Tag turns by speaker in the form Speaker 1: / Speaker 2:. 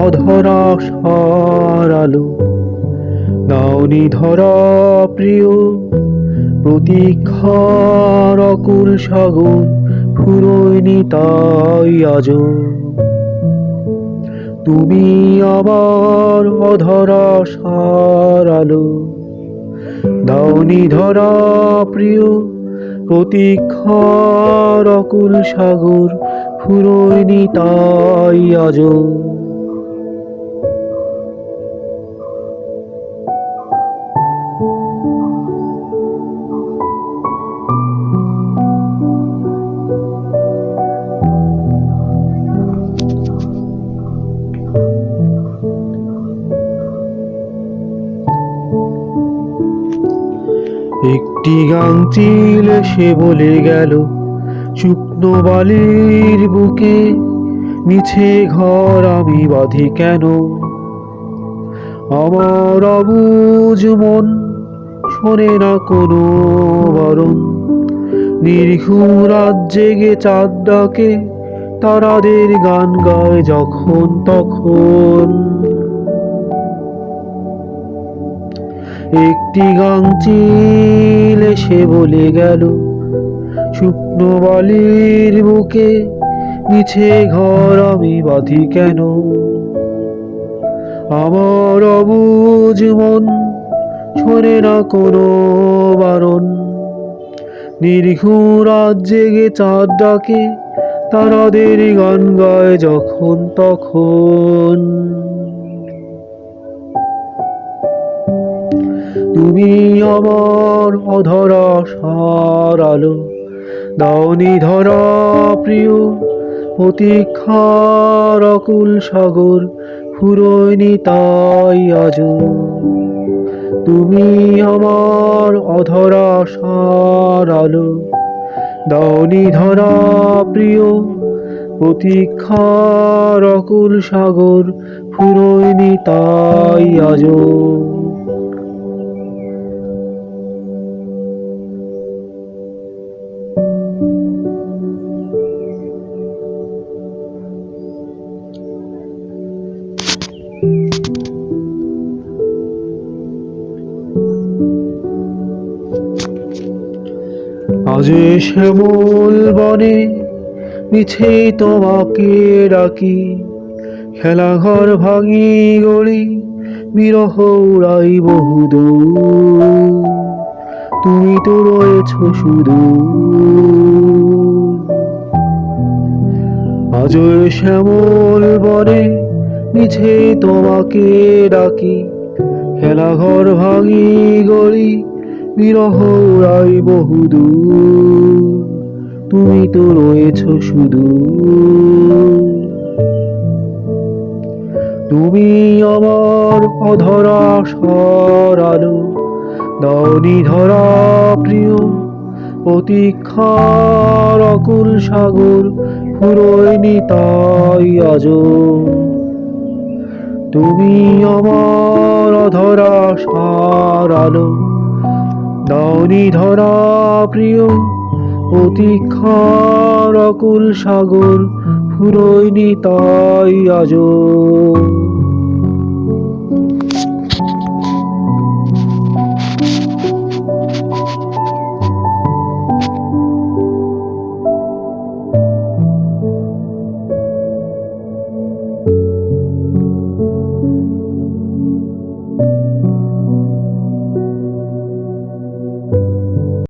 Speaker 1: অধরা সারালো। দাওনি ধরা প্রিয় প্রতীক্ষার অকুল সাগর, ফুরোয়নি তাই আজো। তুমি আমার অধরা সারালো। দাওনি ধরা প্রিয় প্রতীক্ষার অকুল সাগর, ফুরোয়নি তাই আজো। একটি গাংচিল সে বলে গেল শুকনো বালির বুকে, মিছে ঘর আমি বাঁধি কেন? আমার অবুঝ মন শোনে না কোনো বারণ। নির্ঘুম রাত জেগে চাঁদ ডাকে, তারাদের গান গায় যখন তখন। একটি গাংচিল সে বলে গেল শুকনো বালির বুকে, মিছে ঘর আমি বাঁধি কেন? আমার অবুঝ মন শোনে না কোনো বারণ। নির্ঘুম রাত জেগে চাঁদ ডাকে, তারাদের গান গায় যখন তখন। তুমি আমার অধরা সারালো। দাওনি ধরা প্রিয় প্রতীক্ষার অকুল সাগর, ফুরোয়নি তাই আজো। তুমি আমার অধরা সারালো। দাওনি ধরা প্রিয় প্রতীক্ষার অকুল সাগর, ফুরোয়নি তাই আজো। আজ শ্যামল বনে মিছে তোমাকে ডাকি, খেলাঘর ভাঙি গড়ি বিরহ উড়াই বহুদূর। তুমি তো রয়েছ শুধু। আজ শ্যামল বনে মিছে তোমাকে ডাকি, খেলাঘর ভাঙি গড়ি বিরহ উড়াই বহুদূর। তুমি তো রয়েছ শুধু। তুমি আমার অধরা সারালো। দাওনি ধরা প্রিয় প্রতীক্ষার অকুল সাগর, ফুরোয়নি তাই আজো। তুমি আমার অধরা সারালো। দাওনি ধরা প্রিয় প্রতীক্ষার অকুল সাগর, ফুরোয়নি তাই আজো।